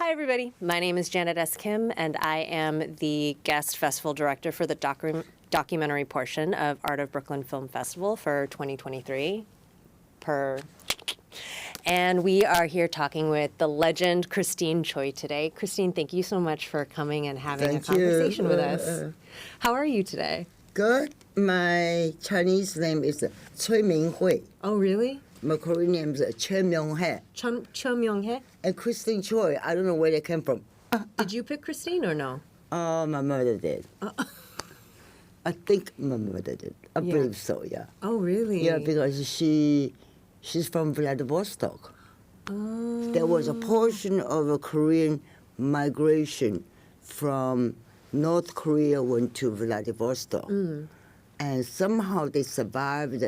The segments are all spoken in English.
Hi, everybody. My name is Janet S. Kim, and I am the guest festival director for the documentary portion of Art of Brooklyn Film Festival for 2023. And we are here talking with the legend Christine Choy today. Christine, thank you so much for coming and having a conversation with us. How are you today? Good. My Chinese name is Choy Minghui. Oh, really? My Korean name is Choi Myung-hae. Choi Myung-hae? And Christine Choy, I don't know where they came from. Did you pick Christine or no? Oh, my mother did. I think my mother did. I believe so, yeah. Oh, really? Yeah, because she's from Vladivostok. Oh. There was a portion of a Korean migration from North Korea went to Vladivostok. And somehow they survived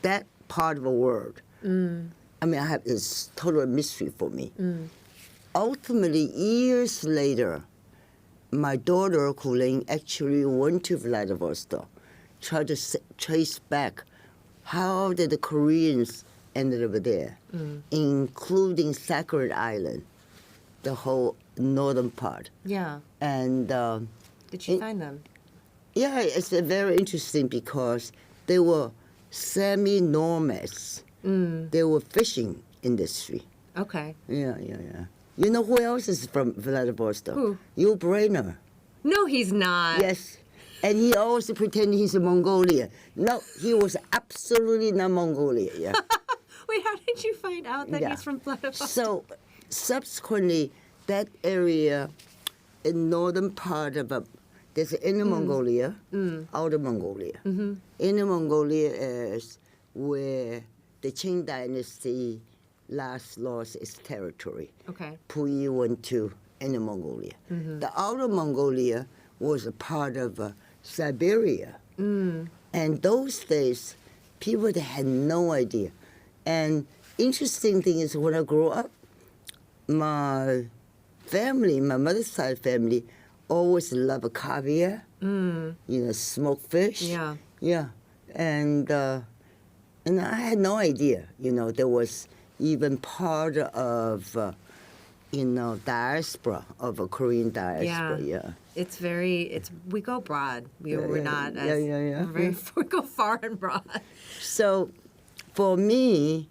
that part of the world. I mean, it's total mystery for me. Ultimately, years later, my daughter, Kuling, actually went to Vladivostok, tried to trace back how did the Koreans ended up there, including Sacred Island, the whole northern part. Yeah. And did she find them? Yeah, it's very interesting because they were semi-nomads. They were fishing industry. Okay. Yeah. You know who else is from Vladivostok? Who? Yul Brynner. No, he's not. Yes. And he always pretended he's a Mongolian. No, he was absolutely not Mongolian. Yeah. Wait, how did you find out that he's from Vladivostok? So, subsequently, that area in northern part of there's Inner Mongolia, Outer Mongolia. Inner Mongolia is where the Qing dynasty last lost its territory. Okay. Puyi went to Inner Mongolia. The Outer Mongolia was a part of Siberia. And those days, people had no idea. And interesting thing is when I grew up, my family, my mother's side family, always loved caviar, smoked fish. Yeah. Yeah. And I had no idea, there was even part of, diaspora, of a Korean diaspora, yeah. We go broad. We're not as, yeah. we go far and broad. So for me,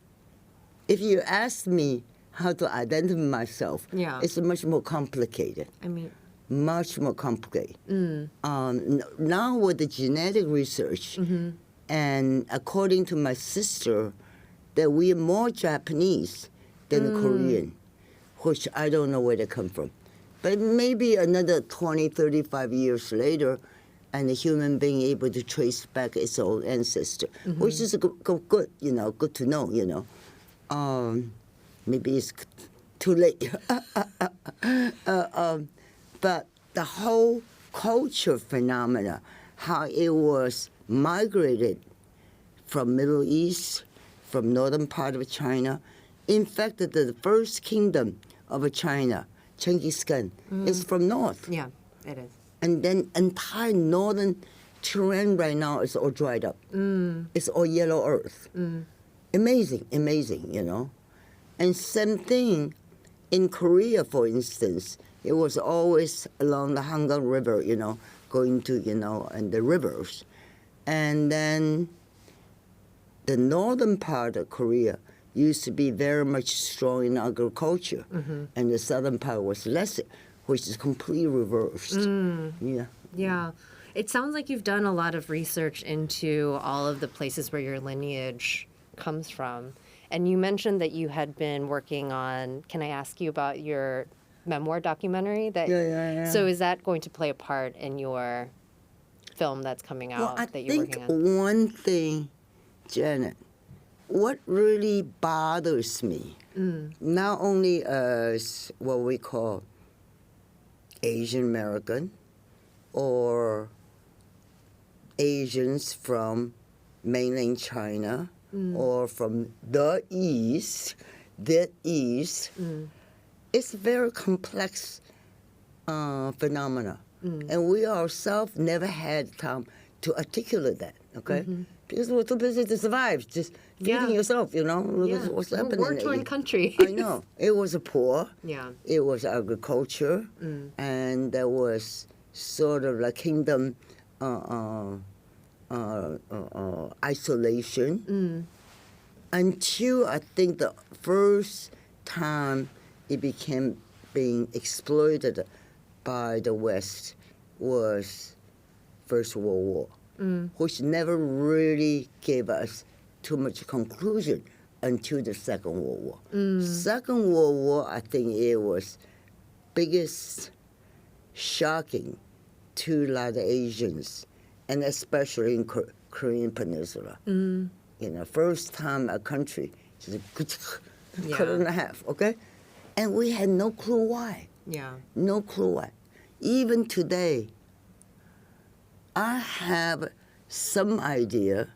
if you ask me how to identify myself, it's much more complicated. I mean, much more complicated. Now with the genetic research, and according to my sister, that we are more Japanese than Korean, which I don't know where they come from. But maybe another 20, 35 years later, and a human being able to trace back its own ancestor, which is good, good to know, maybe it's too late. But the whole culture phenomena, how it was migrated from Middle East, from northern part of China. In fact, the first kingdom of China, Genghis Khan, is from north. Yeah, it is. And then entire northern terrain right now is all dried up. It's all yellow earth. Amazing, And same thing in Korea, for instance. It was always along the Hangang River, going to, and the rivers. And then the northern part of Korea used to be very much strong in agriculture, and the southern part was less, which is completely reversed. Yeah. It sounds like you've done a lot of research into all of the places where your lineage comes from. And you mentioned that you had been working on, can I ask you about your memoir documentary? Yeah. So is that going to play a part in your film that's coming out that you're working on? I think one thing, Janet, what really bothers me, not only as what we call Asian American or Asians from mainland China or from the East, it's a very complex phenomena. And we ourselves never had time to articulate that. okay? Because we're too busy to survive, just feeding yourself, you know? Look Yeah. at what's We're a happening. war-torn country. I know. It was poor. Yeah. It was agriculture, and there was sort of like kingdom isolation until I think the first time it became being exploited by the West was First World War, which never really gave us too much conclusion until the Second World War. Second World War, I think it was biggest shocking to a lot of Asians, and especially in Korean Peninsula. You know, first time a country just cut in half, okay? And we had no clue why. Yeah. No clue why. Even today, I have some idea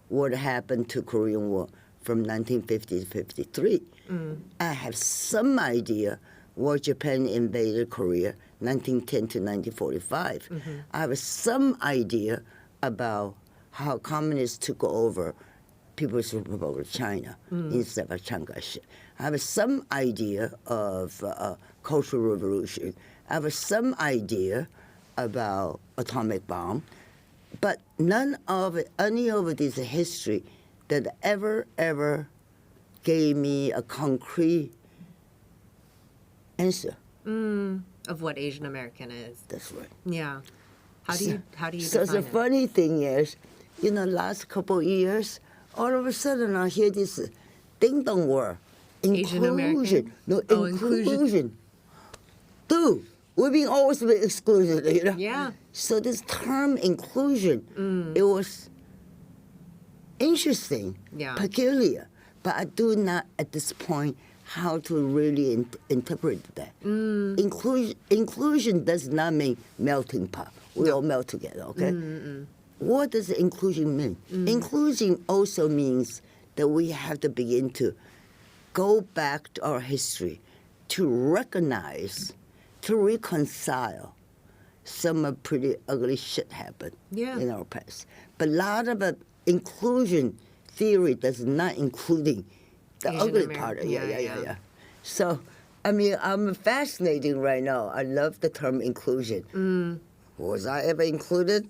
what happened to Korean War from 1950 to 53. I have some idea what Japan invaded Korea 1910 to 1945. I have some idea about how communists took over People's Republic of China instead of Chiang Kai-shek. I have some idea of Cultural Revolution. I have some idea about atomic bomb, but none of it, any of this history that ever gave me a concrete answer. Of what Asian American is. That's right. Yeah. How do you So define the it? funny thing is, you know, last couple of years, all of a sudden I hear this ding dong word, Asian American? inclusion. No, Oh, inclusion. inclusion. Dude, we've been always been excluded, you know. Yeah. So this term inclusion, it was interesting, Yeah. peculiar, but I do not at this point how to really interpret that. Inclusion does not mean melting pot. We all melt together, okay? What does inclusion mean? Inclusion also means that we have to begin to go back to our history to recognize, to reconcile some pretty ugly shit happened in our past. But a lot of inclusion theory does not including the Asian ugly American. part. Yeah. Yeah. So, I mean, I'm fascinating right now. I love the term inclusion. Was I ever included?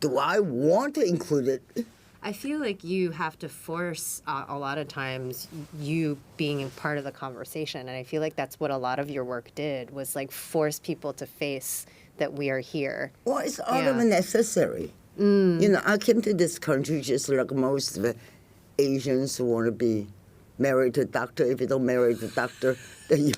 Do I want to include it? I feel like you have to force a lot of times you being a part of the conversation, and I feel like that's what a lot of your work did, was like force people to face that we are here. Well, it's all of necessary. You know, I came to this country just like most of the Asians who want to be married to a doctor. If you don't marry the doctor, then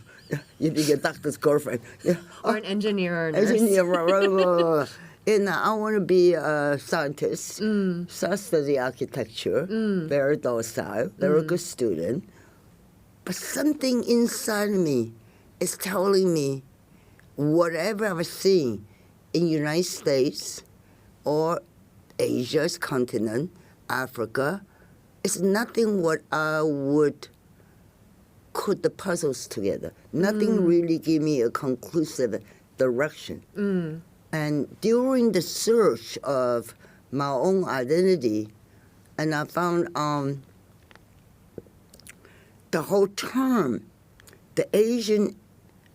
you be a doctor's girlfriend. Yeah. Or an engineer or a nurse. Engineer, right. And I want to be a scientist, so I study architecture, very docile, very good student. But something inside me is telling me whatever I've seen in the United States or Asia's continent, Africa, it's nothing what I would put the puzzles together. Nothing really give me a conclusive direction. And during the search of my own identity, and I found the whole term, the Asian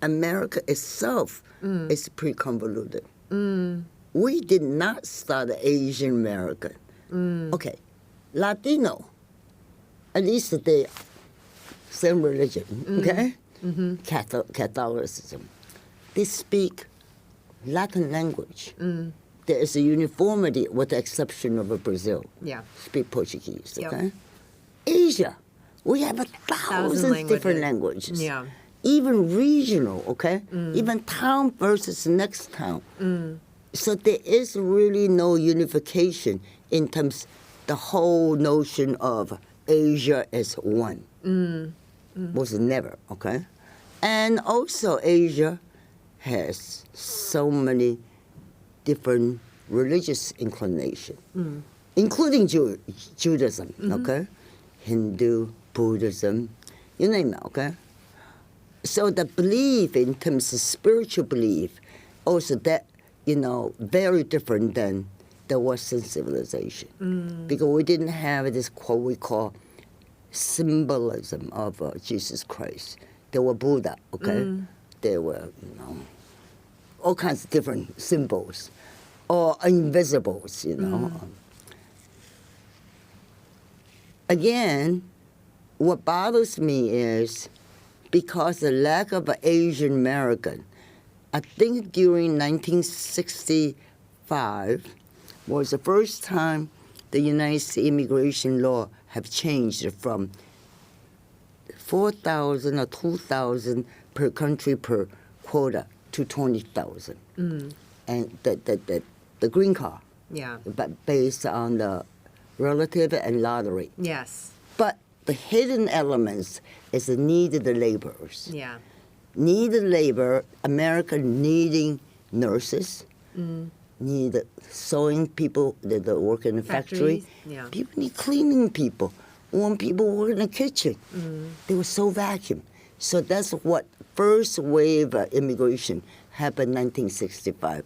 America itself is pretty convoluted. We did not start Asian American. Okay, Latino, at least they same religion, okay? Catholicism. They speak Latin language. There is a uniformity with the exception of Brazil. Yeah. Speak Portuguese, Yep. okay? Asia, we have 1,000 different languages. Yeah. Even regional, okay? Even town versus next town. So there is really no unification in terms the whole notion of Asia as one. Was never, okay? And also Asia has so many different religious inclinations, including Judaism, okay? Hindu, Buddhism, you name it, okay? So the belief in terms of spiritual belief, also that, you know, very different than the Western civilization. Because we didn't have this what we call symbolism of Jesus Christ. There were Buddha, okay? There were, all kinds of different symbols, or invisibles, Again, what bothers me is because the lack of an Asian American. I think during 1965 was the first time the United States immigration law have changed from 4,000 or 2,000 per country per quota to 20,000. And the green card, but based on the relative and lottery. Yes. But the hidden elements is the needed laborers. Yeah. Needed labor, America needing nurses, need sewing people that work in the factory. Yeah. People need cleaning people. When people work in the kitchen, they were so vacuum. So that's what first wave of immigration happened in 1965.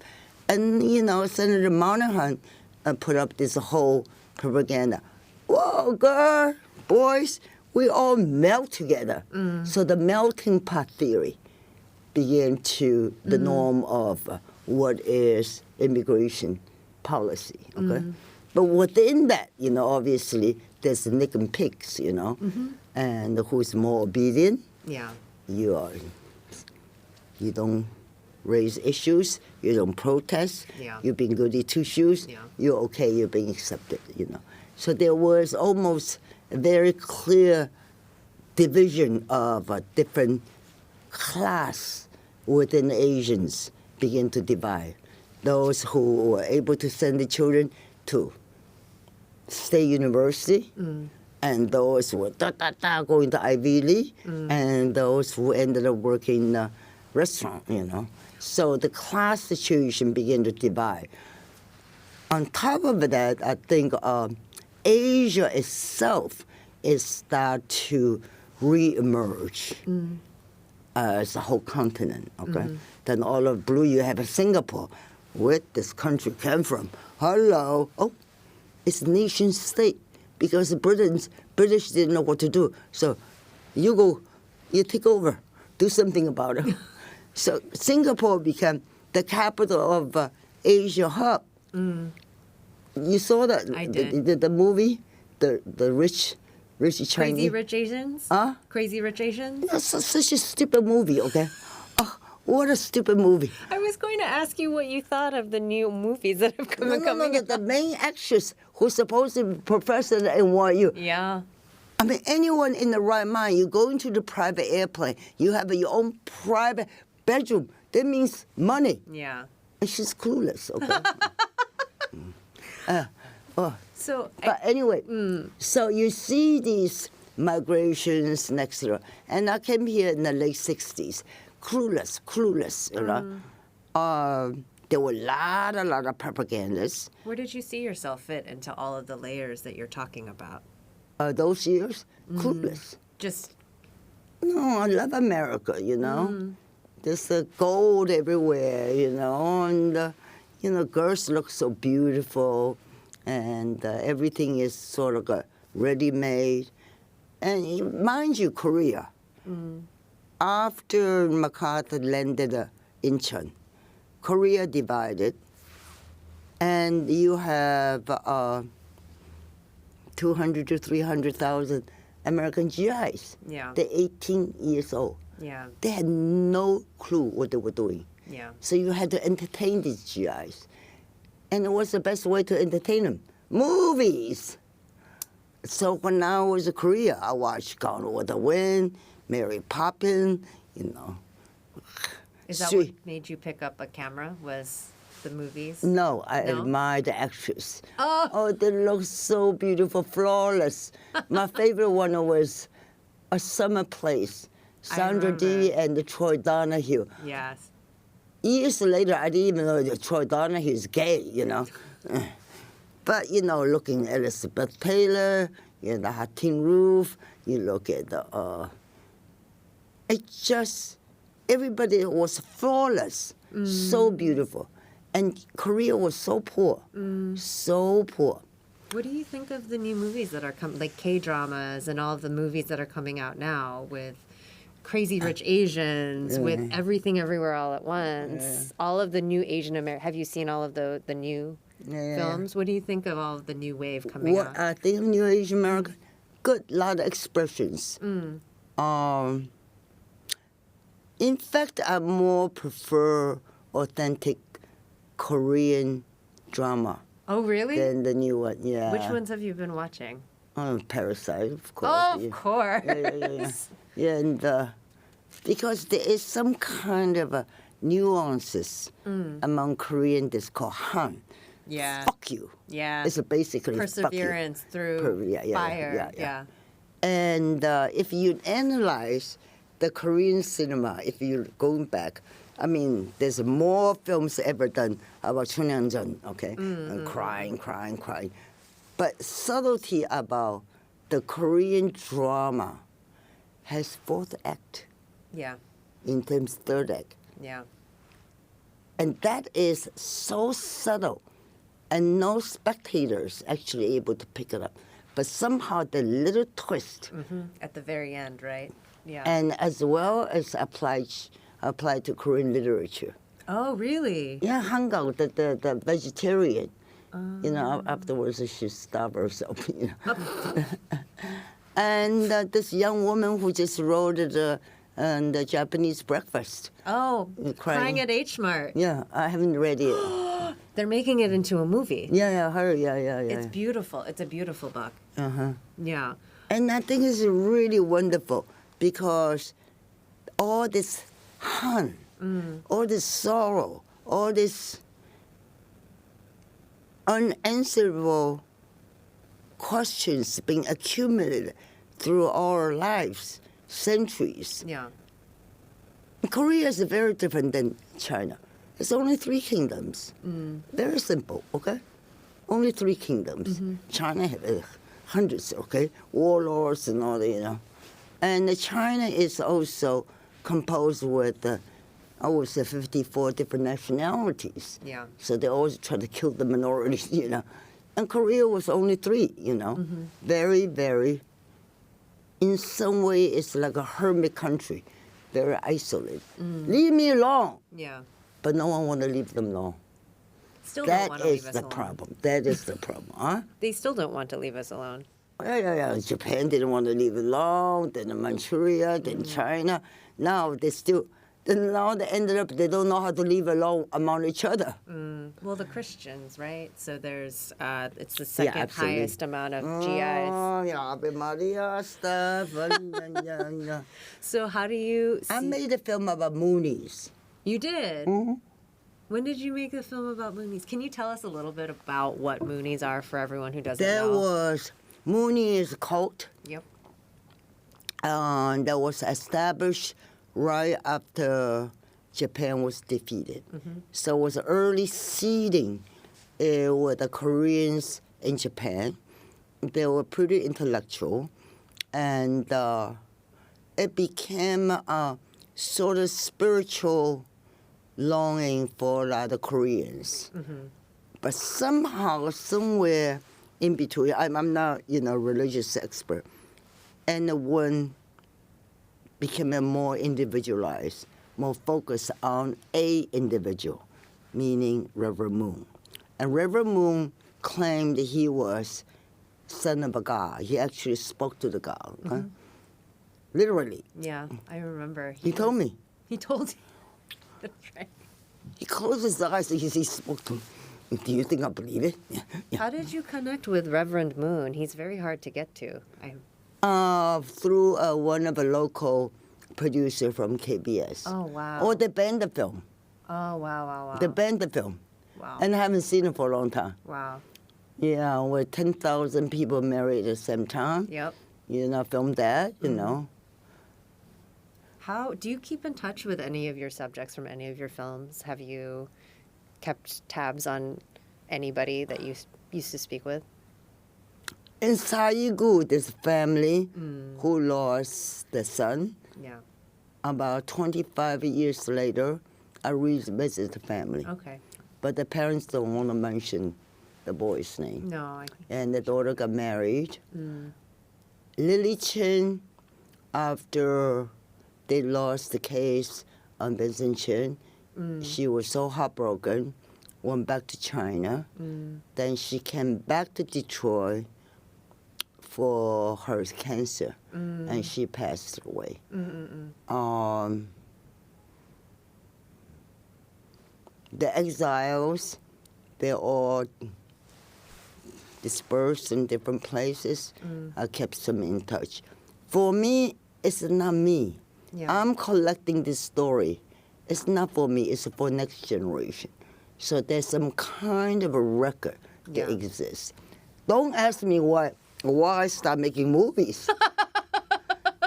And, Senator Monahan put up this whole propaganda. Whoa, girl, boys, we all melt together. So the melting pot theory began to the norm of what is immigration policy, okay? But within that, obviously, there's the nick and picks, and who's more obedient. Yeah. You don't raise issues, you don't protest, you've been goody two-shoes, you're okay, you're being accepted, So there was almost a very clear division of a different class within Asians begin to divide. Those who were able to send the children to state university, and those who were going to Ivy League, and those who ended up working in a restaurant, So the class situation began to divide. On top of that, I think Asia itself is start to re-emerge as a whole continent, okay? Then all of blue, you have Singapore. Where this country came from? Hello. Oh, it's nation state because the British didn't know what to do. So you go, you take over, do something about it. So Singapore became the capital of Asia hub. You saw that? I did. The movie, the rich Chinese. Crazy Rich Asians? Huh? Crazy Rich Asians? That's such a stupid movie, okay? Oh, what a stupid movie. I was going to ask you what you thought of the new movies that have coming No, the main actress who's supposed to be professor at NYU. Yeah. I mean, anyone in the right mind, you go into the private airplane, you have your own private bedroom. That means money. Yeah. And she's clueless, okay? But anyway, so you see these migrations next year. And I came here in the late 60s, clueless, There were a lot of propagandas. Where did you see yourself fit into all of the layers that you're talking about? Those years, clueless. Just... No, I love America, There's the gold everywhere, and, girls look so beautiful, and everything is sort of ready-made. And mind you, Korea, after MacArthur landed in Incheon, Korea divided, and you have 200 to 300,000 American GIs. Yeah. They're 18 years old. Yeah. They had no clue what they were doing. Yeah. So you had to entertain these GIs. And what's the best way to entertain them? Movies. So when I was in Korea, I watched Gone with the Wind, Mary Poppins, Is that what made you pick up a camera, was the movies? No, I admired the actress. Oh, they look so beautiful, flawless. My favorite one was A Summer Place, Sandra Dee and Troy Donahue. Yes. Years later, I didn't even know that Troy Donahue is gay, But, looking at Elizabeth Taylor, the Hot Tin Roof, you look at everybody was flawless, so beautiful. And Korea was so poor, so poor. What do you think of the new movies that are coming, like K-dramas and all of the movies that are coming out now with Crazy Rich Asians, with Everything Everywhere All at Once, all of the new Asian American. Have you seen all of the new films? What do you think of all of the new wave coming What out? I think of New Asian American, good, lot of expressions. In fact, I more prefer authentic Korean drama Oh, really? than the new one. Yeah. Which ones have you been watching? Parasite, of course. Oh, of yeah. course. Yeah, and because there is some kind of nuances among Korean that's called Han. Yeah. Fuck you. Yeah. It's basically Perseverance through fire. Yeah. And if you analyze the Korean cinema, if you're going back, I mean, there's more films ever done about Chunhyang-jeon, okay? And crying. But subtlety about the Korean drama has fourth act Yeah. in terms of third act. Yeah. And that is so subtle, and no spectators actually able to pick it up. But somehow the little twist, At the very end, right? Yeah. and as well as applied to Korean literature. Oh, really? Yeah, Hangul, the vegetarian, you know, afterwards she starved herself, you know. And this young woman who just wrote the Japanese breakfast. Oh, Crying. Crying at H Mart. Yeah, I haven't read it. They're making it into a movie. Yeah, her, yeah. It's beautiful. It's a beautiful book. Yeah. And I think it's really wonderful because all this Han, all this sorrow, all this unanswerable questions being accumulated through our lives, centuries. Yeah. Korea is very different than China. It's only 3 kingdoms. Very simple, okay? Only 3 kingdoms. China had hundreds, okay? Warlords and all that, you know. And China is also composed with, I would say, 54 different nationalities. Yeah. So they always try to kill the minorities, you know. And Korea was only 3, you know. Very, very, in some way, it's like a hermit country. Very isolated. Leave me alone. Yeah. But no one want to leave them alone. Still don't That want to leave is us the alone. problem. That is the problem, huh? They still don't want to leave us alone. Yeah. Japan didn't want to leave it alone. Then Manchuria, then China. Now they still. Then now they ended up. They don't know how to leave alone among each other. Well, the Christians, right? So there's, it's the second absolutely. highest amount of GIs. Oh, yeah, Ave Maria stuff. Yeah. So how do you see? I made a film about Moonies. You did? When did you make the film about Moonies? Can you tell us a little bit about what Moonies are for everyone who doesn't There know? was Moonies cult. Yep. That was established right after Japan was defeated. So it was early seeding with the Koreans in Japan. They were pretty intellectual, and it became a sort of spiritual longing for a lot of Koreans. But somehow, somewhere in between, I'm not, religious expert, and one became a more individualized, more focused on a individual, meaning Reverend Moon. And Reverend Moon claimed he was son of a god. He actually spoke to the god, huh? Literally. Yeah, I remember. He told me. He told you. That's right. He closed his eyes and he spoke to me. Do you think I believe it? Yeah. How did you connect with Reverend Moon? He's very hard to get to. Through one of the local producer from KBS. Oh, wow. Or they banned the film. Oh, wow. They banned the film. Wow. And I haven't seen it for a long time. Wow. Yeah, where 10,000 people married at the same time. Yep. Film that, you know. How do you keep in touch with any of your subjects from any of your films? Have you kept tabs on anybody that you used to speak with? In Saigu, this family who lost the son. Yeah. About 25 years later, I revisited the family. Okay. but the parents don't want to mention the boy's name. No. And the daughter got married. Lily Chin, after they lost the case on Vincent Chin, she was so heartbroken, went back to China. Then she came back to Detroit for her cancer, and she passed away. The exiles, they're all dispersed in different places. I kept some in touch. For me, it's not me. Yeah. I'm collecting this story. It's not for me, it's for next generation. So there's some kind of a record that Yeah. exists. Don't ask me why I start making movies.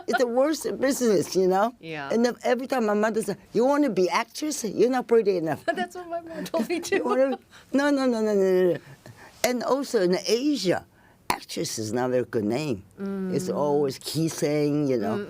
It's the worst business, you know? Yeah. And then every time my mother says, you want to be actress? You're not pretty enough. That's what my mom told me too. No. And also in Asia, actress is not a very good name. It's always kissing, you know,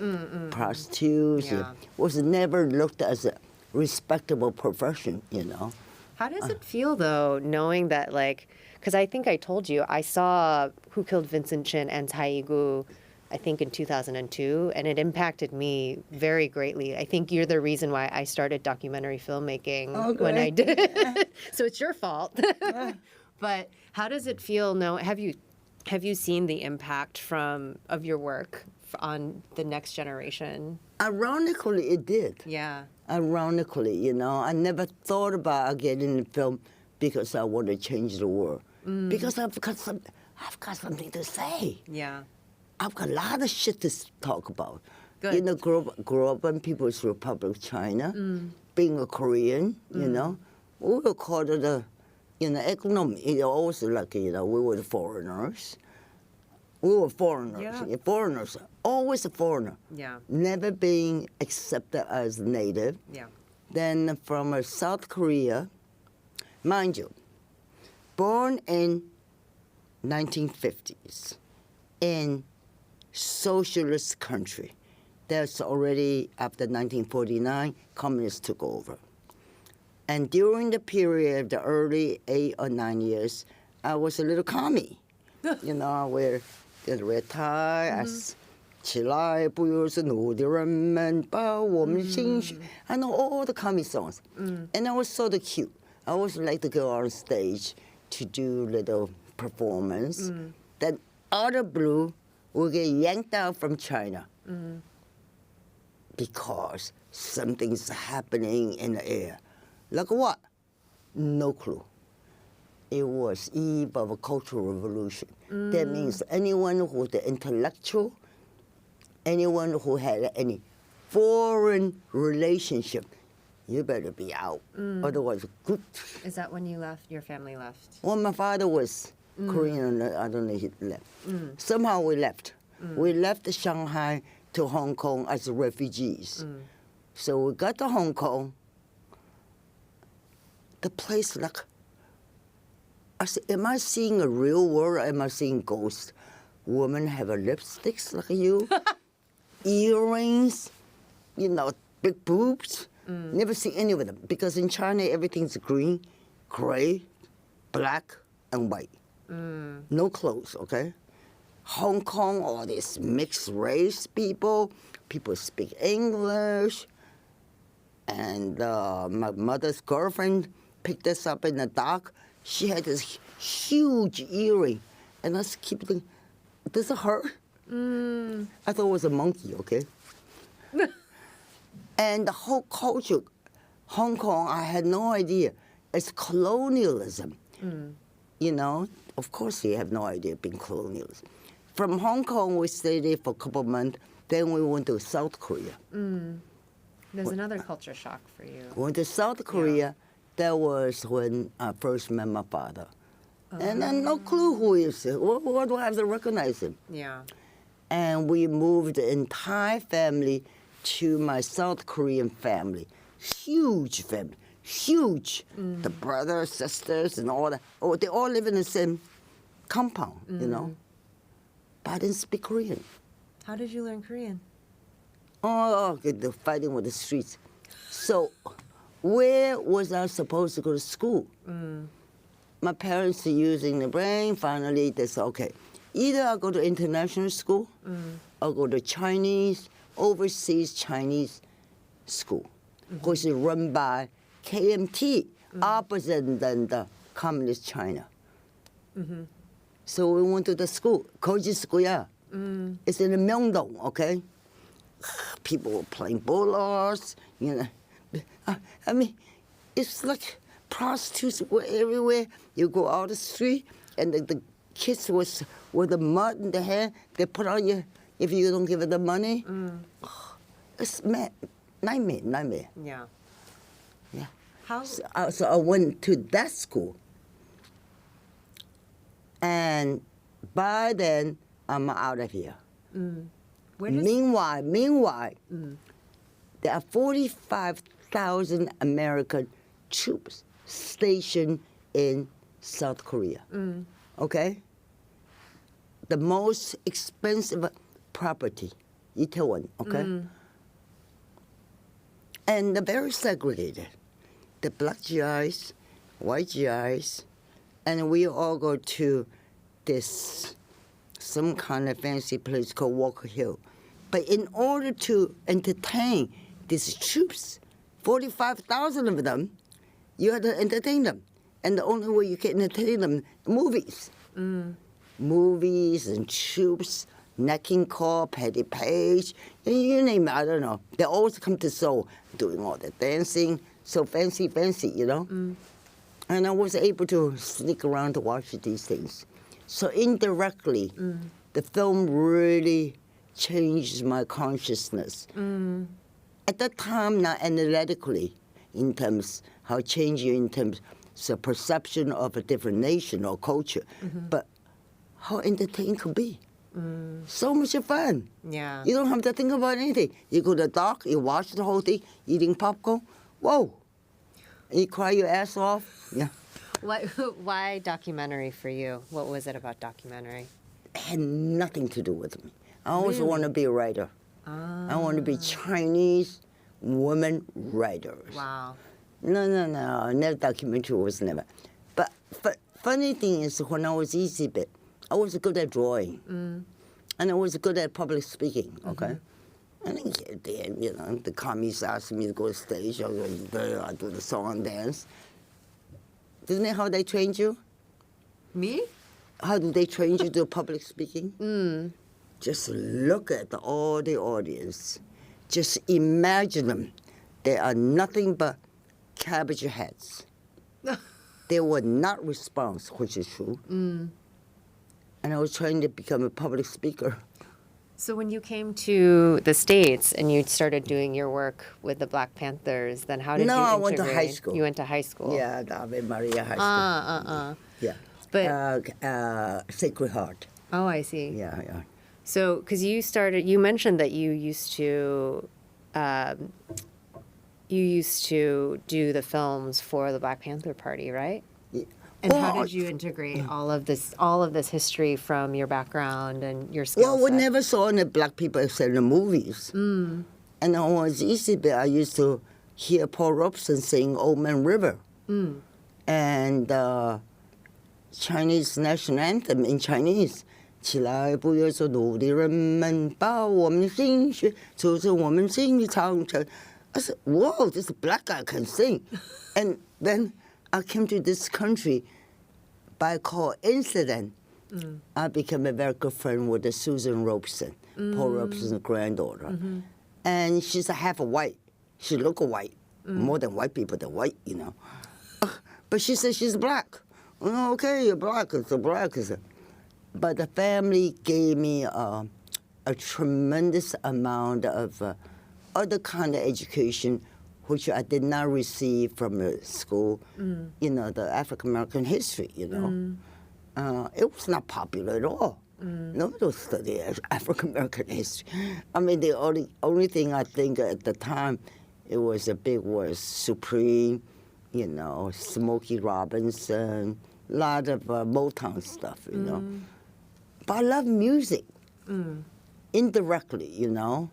prostitutes. Yeah. It was never looked as a respectable profession, you know. How does it feel, though, knowing that, like, because I think I told you, I saw Who Killed Vincent Chin and Taigu, I think in 2002, and it impacted me very greatly. I think you're the reason why I started documentary filmmaking when I did. So it's your fault. But how does it feel? Have you seen the impact of your work on the next generation? Ironically, it did. Yeah. Ironically, you know, I never thought about getting in film because I want to change the world. Because I've got something to say. Yeah. I've got a lot of shit to talk about. Good. You know, grew up in People's Republic of China, being a Korean, you know. We were called the, you know, economy. It always like, you know, we were the foreigners. We were foreigners. Yeah. Foreigners, always a foreigner. Yeah. Never being accepted as native. Yeah. Then from South Korea, mind you, born in 1950s in socialist country. That's already after 1949, communists took over. And during the period, the early 8 or 9 years, I was a little commie. You know, I wear the red tie, as 起来不是奴的人们把我们心绪. I know all the commie songs. And I was sort of cute. I always like to go on stage to do little performance. Then out of blue, we get yanked out from China because something's happening in the air. Like what? No clue. It was eve of a cultural revolution. That means anyone who's the intellectual, anyone who had any foreign relationship, you better be out. Otherwise, good. Is that when you left? Your family left? Well, my father was Korean, I don't know, he left. Somehow we left. We left Shanghai to Hong Kong as refugees. So we got to Hong Kong. The place, like, I said, am I seeing a real world or am I seeing ghosts? Women have a lipsticks like you, earrings, you know, big boobs. Never see any of them because in China everything's green, gray, black, and white. No clothes, okay? Hong Kong, all these mixed race people speak English. And my mother's girlfriend picked us up in the dark. She had this huge earring. And I just keep thinking, does it hurt? I thought it was a monkey, okay? And the whole culture, Hong Kong, I had no idea. It's colonialism. You know, of course you have no idea being colonialism. From Hong Kong, we stayed there for a couple of months. Then we went to South Korea. There's another culture shock for you. Went to South Korea. That was when I first met my father. And I had no clue who he is. What do I have to recognize him? Yeah. And we moved the entire family to my South Korean family. Huge family. Huge. The brothers, sisters, and all that. Oh, they all live in the same compound, you know. But I didn't speak Korean. How did you learn Korean? Oh, the fighting with the streets. So where was I supposed to go to school? My parents are using the brain. Finally, they said, okay, either I go to international school or go to Chinese, overseas Chinese school, which is run by KMT, opposite than the communist China. So we went to the school, Koji School, yeah. It's in the Myeongdong, okay? People were playing bullets, you know. I mean, it's like prostitutes were everywhere. You go out the street, and the kids with the mud in their hair, they put on you if you don't give them the money. It's mad. Nightmare. Yeah. Yeah. How? So I went to that school. And by then, I'm out of here. Where does, Meanwhile, there are 45,000 American troops stationed in South Korea. Okay? The most expensive property, Itaewon, okay? And they're very segregated. The black GIs, white GIs, and we all go to this, some kind of fancy place called Walker Hill. But in order to entertain these troops, 45,000 of them, you have to entertain them. And the only way you can entertain them, movies. Movies and troops, Nat King Cole, Patty Page, you name it, I don't know. They always come to Seoul doing all the dancing, so fancy, you know? And I was able to sneak around to watch these things. So indirectly, the film really changed my consciousness. At that time, not analytically, in terms how it changed you in terms of perception of a different nation or culture, but how entertaining could be. So much fun. Yeah. You don't have to think about anything. You go to the dock, you watch the whole thing, eating popcorn. Whoa. And you cry your ass off. Yeah. Why documentary for you? What was it about documentary? It had nothing to do with me. I always Really? want to be a writer. I want to be Chinese woman writers. Wow. No. Never documentary was never. But funny thing is, when I was easy bit, I was good at drawing. And I was good at public speaking, okay? And then, you know, the commies asked me to go to stage. I do the song and dance. Isn't that how they trained you? Me? How do they train you to do public speaking? Just look at all the audience. Just imagine them. They are nothing but cabbage heads. They would not respond, which is true. And I was trying to become a public speaker. So when you came to the States and you started doing your work with the Black Panthers, then how did you integrate? I went to high school. You went to high school? Yeah, the Ave Maria High School. Yeah. But Sacred Heart. oh, I see. Yeah. So, because you mentioned that you used to do the films for the Black Panther Party, right? Yeah. And how did you integrate all of this history from your background and your skill Well, we set? never saw any black people except in the movies. And when I was easy bit, I used to hear Paul Robeson sing Old Man River. And Chinese national anthem in Chinese. 起来，不要说努力人们，把我们的心血储存我们心里长城. I said, whoa, this black guy can sing. And then I came to this country by coincidence. I became a very good friend with Susan Robeson, Paul Robeson's granddaughter. And she's a half white. She look white, more than white people, they're white, you know. But she said she's black. Oh, okay, you're black, so black. But the family gave me a tremendous amount of other kind of education, which I did not receive from the school, you know, the African American history, you know. It was not popular at all. Nobody was studying African American history. I mean, the only thing I think at the time it was a big was Supreme, you know, Smokey Robinson, a lot of Motown stuff, you know. But I love music, indirectly, you know.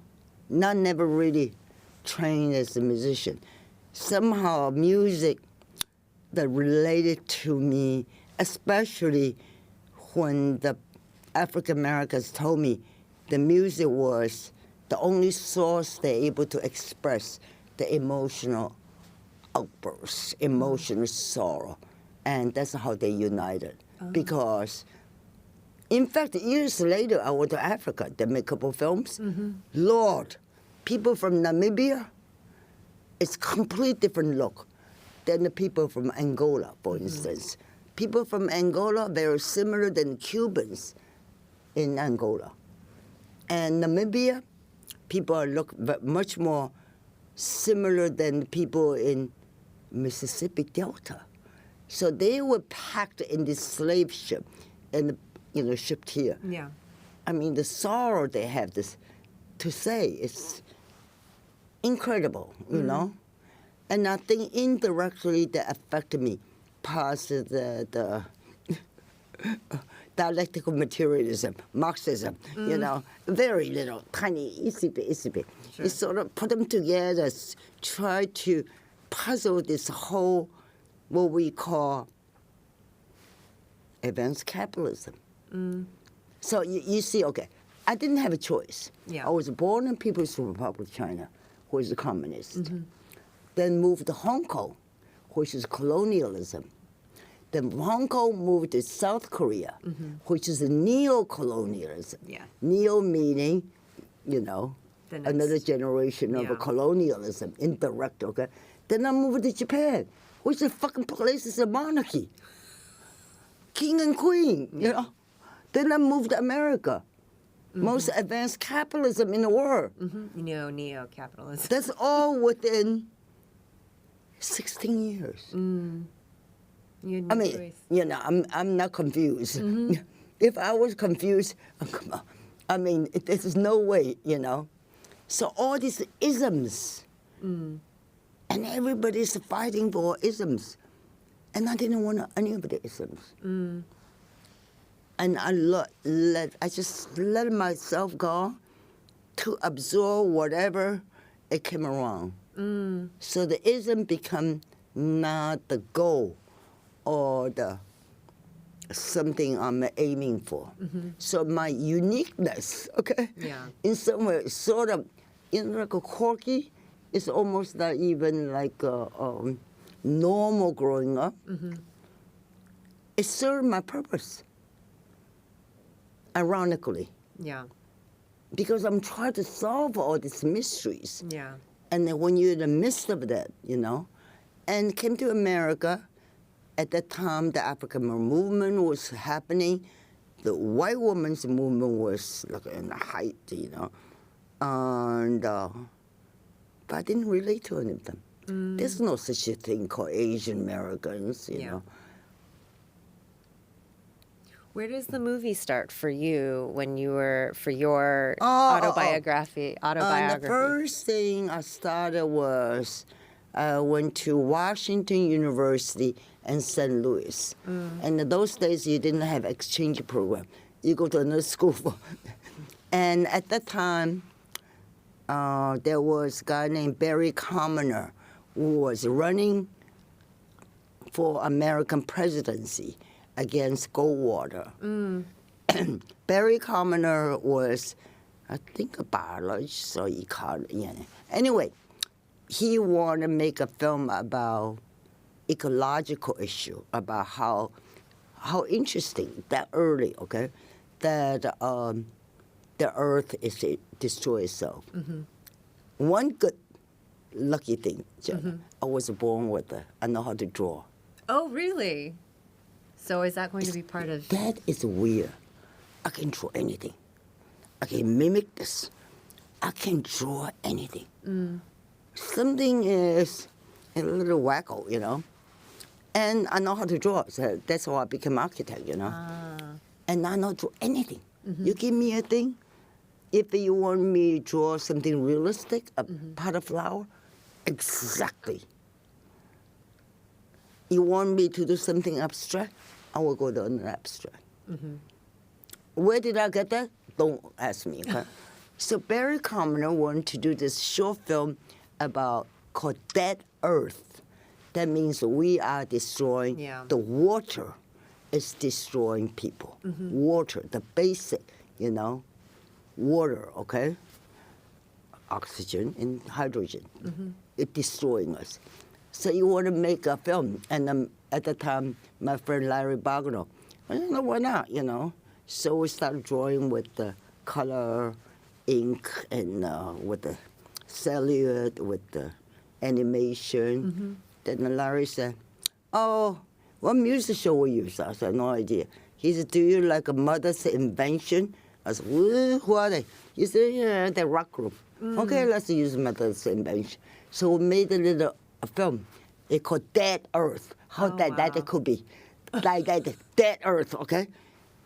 Never really trained as a musician. somehow music that related to me, especially when the African Americans told me the music was the only source they're able to express the emotional outbursts, emotional sorrow. And that's how they united. Because, in fact, years later, I went to Africa to make a couple films. Lord, people from Namibia, it's complete different look than the people from Angola, for instance. People from Angola, very similar than Cubans in Angola. And Namibia, people look much more similar than people in Mississippi Delta. So they were packed in this slave ship and, shipped here. Yeah. I mean, the sorrow they have this to say is incredible, you know? And I think indirectly that affected me past the dialectical materialism, Marxism, very little, tiny, itsy bit. Sure. You sort of put them together, try to puzzle this whole, what we call advanced capitalism. So you see, okay, I didn't have a choice. Yeah. I was born in People's Republic of China, which is communist. Then moved to Hong Kong, which is colonialism. Then Hong Kong moved to South Korea, which is a neo-colonialism. Yeah. Neo meaning, another next- generation of Yeah. a colonialism, indirect, okay? Then I moved to Japan, which is fucking place is a monarchy. King and queen, Then I moved to America, most advanced capitalism in the world. Neo-capitalism. That's all within 16 years. You had I no mean, choice. I'm not confused. If I was confused, come on. I mean, there's no way, So all these isms, and everybody's fighting for isms, and I didn't want any of the isms. And I just let myself go to absorb whatever it came around. So the ism become not the goal or the something I'm aiming for. So my uniqueness, okay, in some way, sort of, like a quirky, it's almost not even like normal growing up. It served my purpose, ironically, Yeah. because I'm trying to solve all these mysteries. Yeah. And then when you're in the midst of that, and came to America, at that time the African movement was happening, the white women's movement was like in the height, and but I didn't relate to any of them. There's no such a thing called Asian Americans, you know. Where does the movie start for you when you were for your Oh. autobiography? The first thing I started was I went to Washington University and St. Louis. And in those days, you didn't have exchange program. You go to another school. And at that time, there was a guy named Barry Commoner who was running for American presidency against Goldwater. Barry Commoner was, I think, a biologist or ecologist. Anyway, he wanted to make a film about ecological issue, about how interesting that early, okay, that the earth is destroy itself. One good lucky thing, I was born with it. I know how to draw. Oh, really? So is that going to be part of? That is weird. I can draw anything. I can mimic this. I can draw anything. Something is a little wacko, And I know how to draw, so that's how I became architect, And I know to draw anything. You give me a thing. If you want me to draw something realistic, a pot of flower, exactly. You want me to do something abstract, I will go to an abstract. Where did I get that? Don't ask me, okay? So Barry Commoner wanted to do this short film about called Dead Earth. That means we are destroying the water. Is destroying people. Water, the basic, water, okay? Oxygen and hydrogen. It's destroying us. So you want to make a film. And at the time, my friend Larry Bogno, I don't know, why not, So we started drawing with the color, ink, and with the celluloid, with the animation. Then Larry said, oh, what music shall we use? I said, no idea. He said, do you like a mother's invention? I said, who are they? He said, yeah, the rock group. Okay, let's use mother's invention. So we made a little film. It's called Dead Earth. How that it could be. Like that, Dead Earth, okay?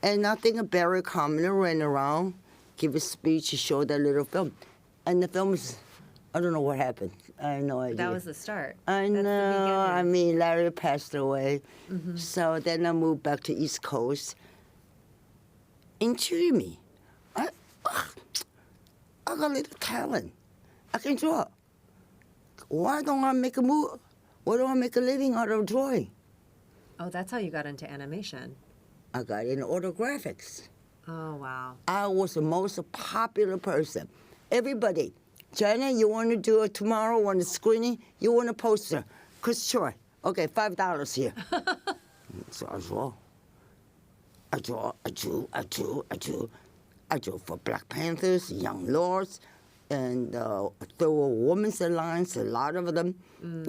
And I think Barry Commoner ran around, give a speech, show that little film. And the film is, I don't know what happened. I have no idea. That was the start. I know. I mean, Larry passed away. So then I moved back to East Coast. Intrigued me. I got a little talent. I can draw. Why don't I make a move? Why don't I make a living out of drawing? Oh, that's how you got into animation. I got into autographics. Oh, wow. I was the most popular person. Everybody. China, you want to do it tomorrow, want a screening? You want a poster? Chris Choy. Okay, $5 here. So I draw. I drew for Black Panthers, Young Lords, and there were Women's Alliance, a lot of them.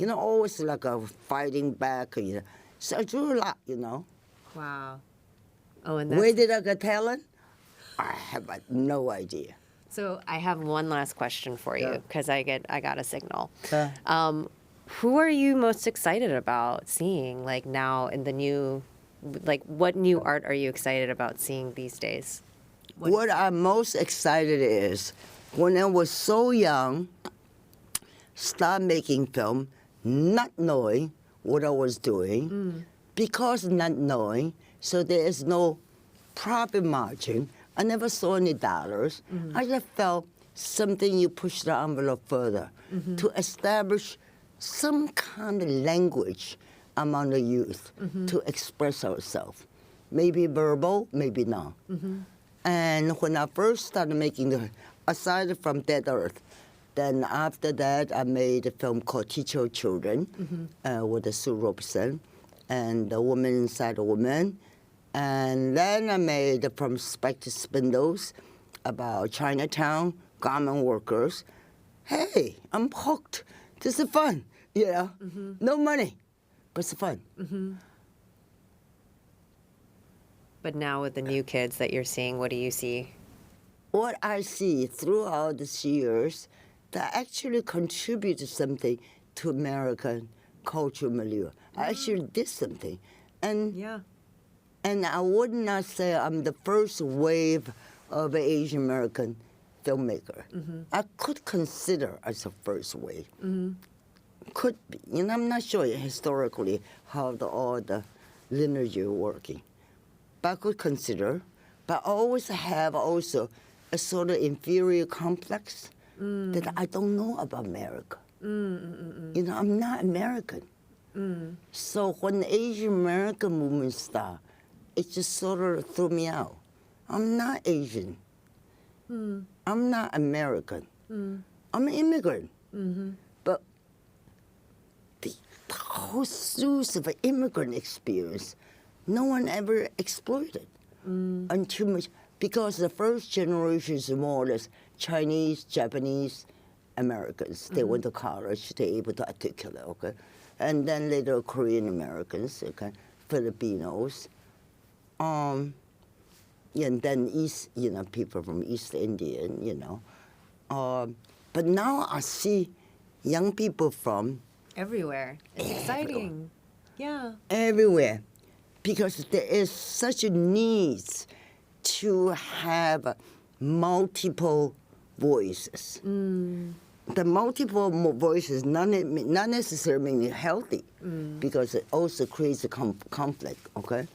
Always like a fighting back. So I drew a lot, Wow. Oh, and where did I get talent? I have no idea. So I have one last question for you because I got a signal. Who are you most excited about seeing now in the new, what new art are you excited about seeing these days? What I'm most excited is when I was so young, start making film, not knowing what I was doing, because not knowing, so there is no profit margin. I never saw any dollars. I just felt something you push the envelope further to establish some kind of language among the youth to express ourselves. Maybe verbal, maybe not. And when I first started making aside from Dead Earth, then after that I made a film called Teach Your Children with Sue Robeson and The Woman Inside a Woman. And then I made From Spike to Spindles about Chinatown, garment workers. Hey, I'm hooked. This is fun, No money, but it's fun. But now with the new kids that you're seeing, what do you see? What I see throughout these years that actually contributed something to American cultural milieu. I actually did something. And I would not say I'm the first wave of Asian American filmmaker. I could consider as a first wave. Could be. I'm not sure historically how all the lineage are working. But I could consider. But I always have also a sort of inferior complex that I don't know about America. I'm not American. So when the Asian American movement started, it just sort of threw me out. I'm not Asian. I'm not American. I'm an immigrant. But the whole source of an immigrant experience, no one ever exploited until much, because the first generation is more or less Chinese, Japanese, Americans. They went to college, they're able to articulate, okay? And then later Korean Americans, okay? Filipinos. And then people from East India, But now I see young people from everywhere. It's exciting. Yeah. Everywhere. Because there is such a need to have multiple voices. The multiple voices not necessarily mean healthy, because it also creates a conflict, okay?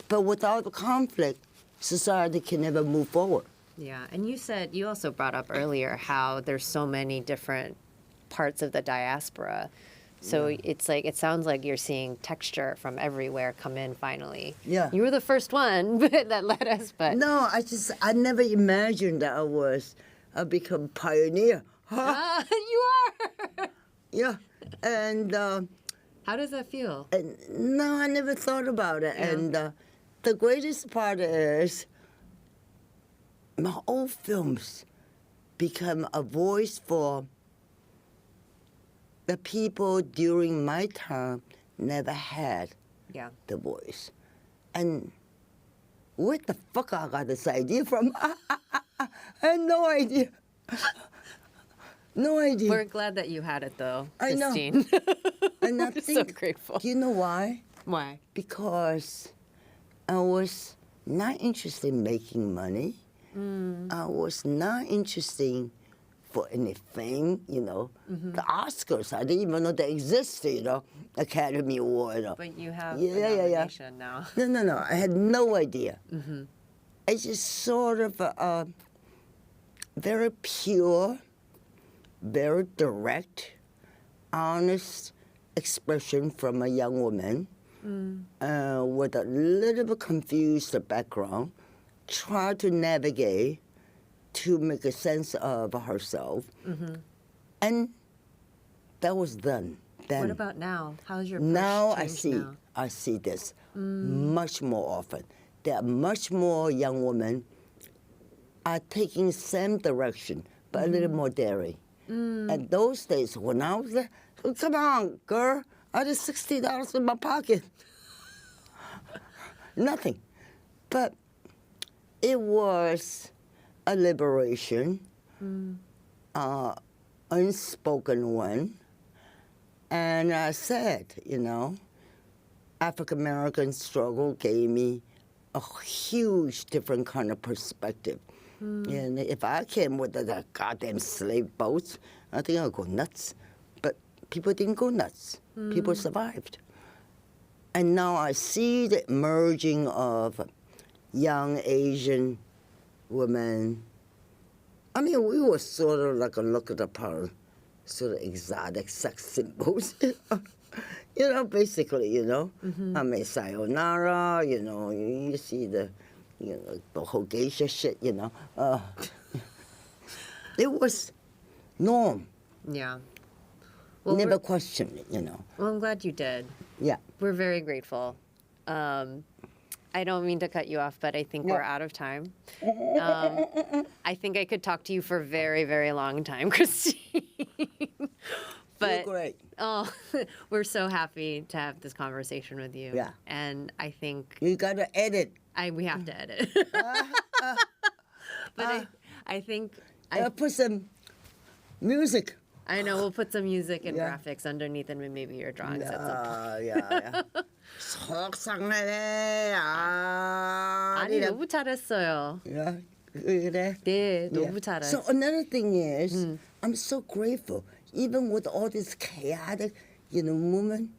But without the conflict, society can never move forward. Yeah, and you also brought up earlier how there's so many different parts of the diaspora. So it's like, it sounds like you're seeing texture from everywhere come in finally. Yeah. You were the first one that let us, but. No, I never imagined that I become pioneer. You are! Yeah, and How does that feel? no, I never thought about it. Yeah. And the greatest part is my old films become a voice for the people during my time never had Yeah. the voice. And where the fuck I got this idea from? I had no idea. No idea. We're glad that you had it, though, I know. Christine. And I We're think, so grateful. do you know why? Why? Because I was not interested in making money. I was not interested for anything, you know. The Oscars, I didn't even know they existed, you know, Academy Award. You know. But you have Yeah, a yeah, yeah. nomination now. No, I had no idea. It's just sort of a very pure, very direct, honest expression from a young woman with a little bit confused background, try to navigate to make a sense of herself. And that was done. Then. What about now? How's your push Now changed now? I see this much more often. There are much more young women are taking same direction, but a little more daring. And those days when I was there, oh, come on, girl, I had $60 in my pocket. Nothing. But it was a liberation, unspoken one. And I said, you know, African American struggle gave me a huge different kind of perspective. And if I came with the goddamn slave boats, I think I'd go nuts. But people didn't go nuts. People survived. And now I see the merging of young Asian women. I mean, we were sort of like a looked upon, sort of exotic sex symbols. You know, basically, you know. I mean, sayonara, you know, you see the whole geisha shit, you know. It was norm. Yeah. Never questioned it, you know. Well, I'm glad you did. Yeah. We're very grateful. I don't mean to cut you off, but I think we're out of time. I think I could talk to you for a very, very long time, Christine. But You're great. oh, we're so happy to have this conversation with you. Yeah. And I think You got to edit. we have to edit. But I think Put some music. I know we'll put some music and Yeah. graphics underneath and maybe your drawings at some point. yeah. 속상하네. 아니 너무 잘했어요. Yeah. 그래. 네, 너무 Yeah. 잘했어. So another thing is, I'm so grateful, even with all this chaotic, you know, movement,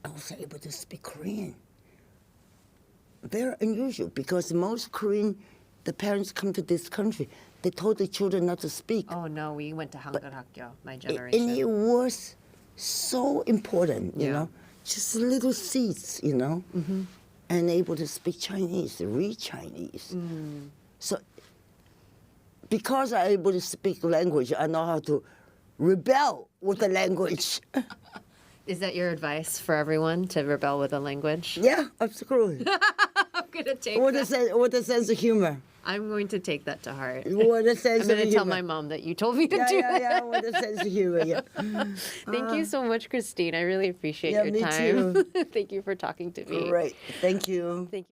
I was able to speak Korean. Very unusual because most Korean, the parents come to this country, they told the children not to speak. Oh no, we went to 한글학교, my And generation. it was so important, you Yeah. know, just little seeds, you know, and able to speak Chinese, read Chinese. So because I'm able to speak language, I know how to rebel with the language. Is that your advice for everyone to rebel with a language? Yeah, absolutely. I'm gonna take With that. with a sense of humor. I'm going to take that to heart. With a sense I'm of going to tell humor. my mom that you told me to Yeah, do yeah, that. yeah, with a sense of humor, yeah. Thank you so much, Christine. I really appreciate Yeah, your me time. too. Thank you for talking to me. Great. Thank you. Thank you.